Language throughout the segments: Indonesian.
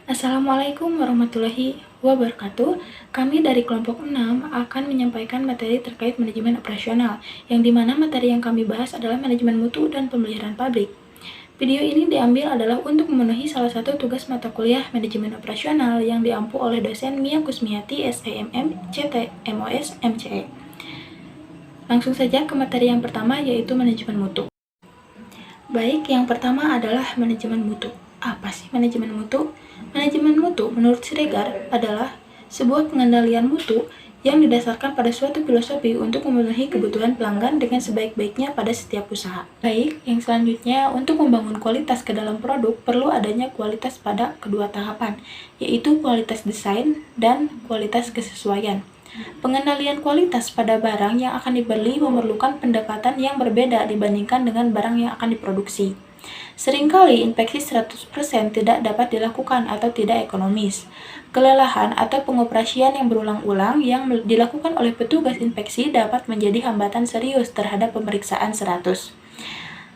Assalamualaikum warahmatullahi wabarakatuh. Kami dari kelompok 6 akan menyampaikan materi terkait manajemen operasional, yang dimana materi yang kami bahas adalah manajemen mutu dan pemeliharaan pabrik. Video ini diambil adalah untuk memenuhi salah satu tugas mata kuliah manajemen operasional yang diampu oleh dosen Mia Kusmiati, SEMM, CT, MOS, MCE. Langsung saja ke materi yang pertama, yaitu manajemen mutu. Baik, yang pertama adalah manajemen mutu. Apa sih manajemen mutu? Manajemen mutu menurut Siregar adalah sebuah pengendalian mutu yang didasarkan pada suatu filosofi untuk memenuhi kebutuhan pelanggan dengan sebaik-baiknya pada setiap usaha. Baik, yang selanjutnya untuk membangun kualitas ke dalam produk perlu adanya kualitas pada kedua tahapan, yaitu kualitas desain dan kualitas kesesuaian. Pengendalian kualitas pada barang yang akan dibeli memerlukan pendekatan yang berbeda dibandingkan dengan barang yang akan diproduksi. Seringkali inspeksi 100% tidak dapat dilakukan atau tidak ekonomis. Kelelahan atau pengoperasian yang berulang-ulang yang dilakukan oleh petugas inspeksi dapat menjadi hambatan serius terhadap pemeriksaan 100.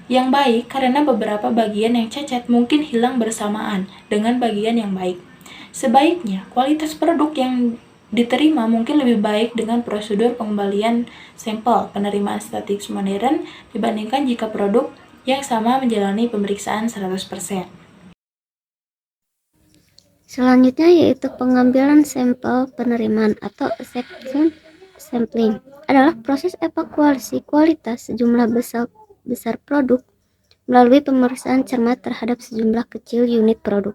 Yang baik karena beberapa bagian yang cacat mungkin hilang bersamaan dengan bagian yang baik. Sebaiknya, kualitas produk yang diterima mungkin lebih baik dengan prosedur pengembalian sampel penerimaan statis modern dibandingkan jika produk yang sama menjalani pemeriksaan 100%. Selanjutnya yaitu pengambilan sampel penerimaan atau acceptance sampling adalah proses evaluasi kualitas sejumlah besar produk melalui pemeriksaan cermat terhadap sejumlah kecil unit produk.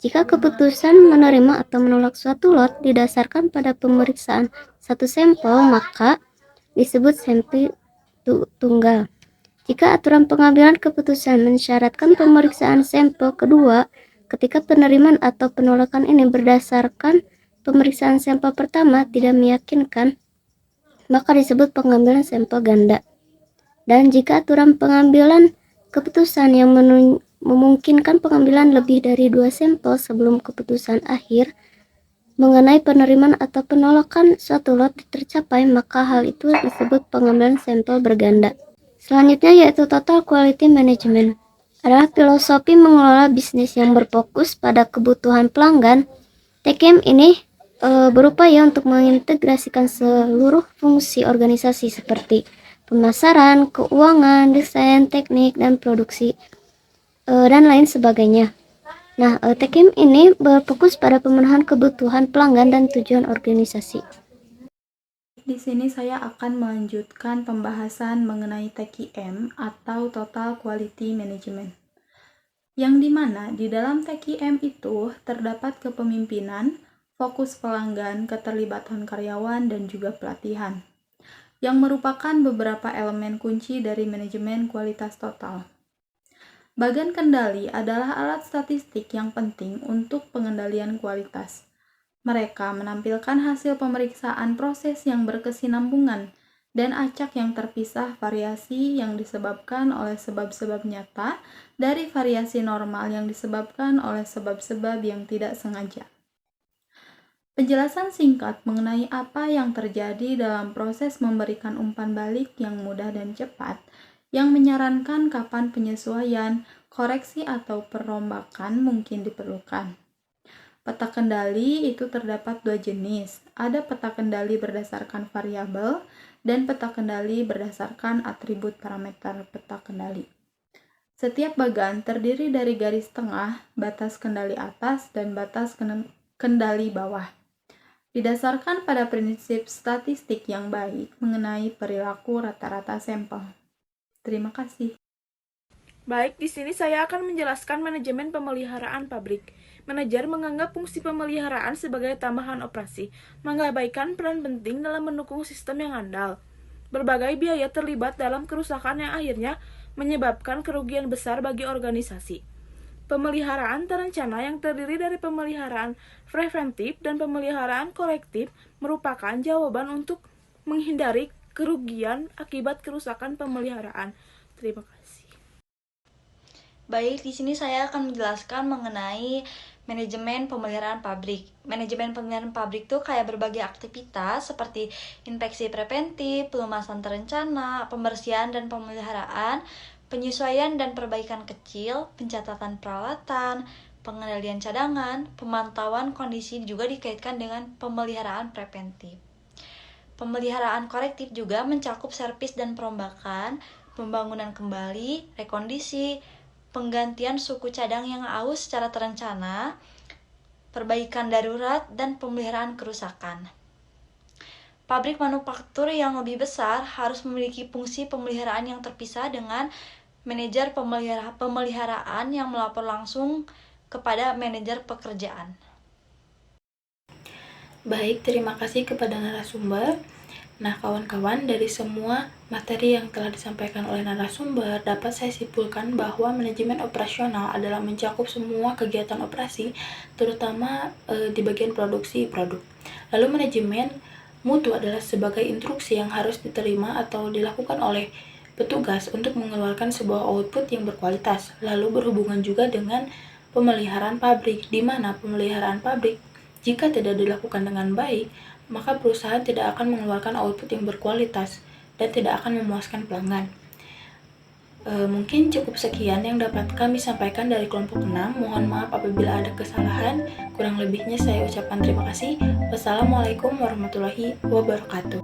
Jika keputusan menerima atau menolak suatu lot didasarkan pada pemeriksaan satu sampel, maka disebut sampel tunggal. Jika aturan pengambilan keputusan mensyaratkan pemeriksaan sampel kedua, ketika penerimaan atau penolakan ini berdasarkan pemeriksaan sampel pertama tidak meyakinkan, maka disebut pengambilan sampel ganda. Dan jika aturan pengambilan keputusan yang memungkinkan pengambilan lebih dari 2 sampel sebelum keputusan akhir mengenai penerimaan atau penolakan suatu lot tercapai, maka hal itu disebut pengambilan sampel berganda. Selanjutnya yaitu Total Quality Management adalah filosofi mengelola bisnis yang berfokus pada kebutuhan pelanggan. TQM ini berupaya untuk mengintegrasikan seluruh fungsi organisasi seperti pemasaran, keuangan, desain, teknik, dan produksi, dan lain sebagainya. Nah, TQM ini berfokus pada pemenuhan kebutuhan pelanggan dan tujuan organisasi. Di sini saya akan melanjutkan pembahasan mengenai TQM atau Total Quality Management. Yang dimana di dalam TQM itu terdapat kepemimpinan, fokus pelanggan, keterlibatan karyawan, dan juga pelatihan, yang merupakan beberapa elemen kunci dari manajemen kualitas total. Bagan kendali adalah alat statistik yang penting untuk pengendalian kualitas. Mereka menampilkan hasil pemeriksaan proses yang berkesinambungan dan acak yang terpisah variasi yang disebabkan oleh sebab-sebab nyata dari variasi normal yang disebabkan oleh sebab-sebab yang tidak sengaja. Penjelasan singkat mengenai apa yang terjadi dalam proses memberikan umpan balik yang mudah dan cepat, yang menyarankan kapan penyesuaian, koreksi atau perombakan mungkin diperlukan. Peta kendali itu terdapat 2 jenis, ada peta kendali berdasarkan variabel dan peta kendali berdasarkan atribut parameter peta kendali. Setiap bagan terdiri dari garis tengah, batas kendali atas, dan batas kendali bawah. Didasarkan pada prinsip statistik yang baik mengenai perilaku rata-rata sampel. Terima kasih. Baik, di sini saya akan menjelaskan manajemen pemeliharaan pabrik. Manajer menganggap fungsi pemeliharaan sebagai tambahan operasi, mengabaikan peran penting dalam mendukung sistem yang andal. Berbagai biaya terlibat dalam kerusakan yang akhirnya menyebabkan kerugian besar bagi organisasi. Pemeliharaan terencana yang terdiri dari pemeliharaan preventif dan pemeliharaan korektif merupakan jawaban untuk menghindari kerugian akibat kerusakan pemeliharaan. Terima kasih. Baik, di sini saya akan menjelaskan mengenai manajemen pemeliharaan pabrik. Manajemen pemeliharaan pabrik itu kayak berbagai aktivitas seperti inspeksi preventif, pelumasan terencana, pembersihan dan pemeliharaan, penyesuaian dan perbaikan kecil, pencatatan peralatan, pengendalian cadangan, pemantauan kondisi juga dikaitkan dengan pemeliharaan preventif. Pemeliharaan korektif juga mencakup servis dan perombakan, pembangunan kembali, rekondisi, penggantian suku cadang yang aus secara terencana, perbaikan darurat, dan pemeliharaan kerusakan. Pabrik manufaktur yang lebih besar harus memiliki fungsi pemeliharaan yang terpisah dengan manajer pemeliharaan yang melapor langsung kepada manajer pekerjaan. Baik, terima kasih kepada narasumber. Nah, kawan-kawan, dari semua materi yang telah disampaikan oleh narasumber, dapat saya simpulkan bahwa manajemen operasional adalah mencakup semua kegiatan operasi, terutama di bagian produksi produk. Lalu manajemen mutu adalah sebagai instruksi yang harus diterima atau dilakukan oleh petugas untuk mengeluarkan sebuah output yang berkualitas. Lalu berhubungan juga dengan pemeliharaan pabrik, di mana pemeliharaan pabrik jika tidak dilakukan dengan baik, maka perusahaan tidak akan mengeluarkan output yang berkualitas dan tidak akan memuaskan pelanggan. Mungkin cukup sekian yang dapat kami sampaikan dari kelompok 6. Mohon maaf apabila ada kesalahan. Kurang lebihnya saya ucapkan terima kasih. Wassalamualaikum warahmatullahi wabarakatuh.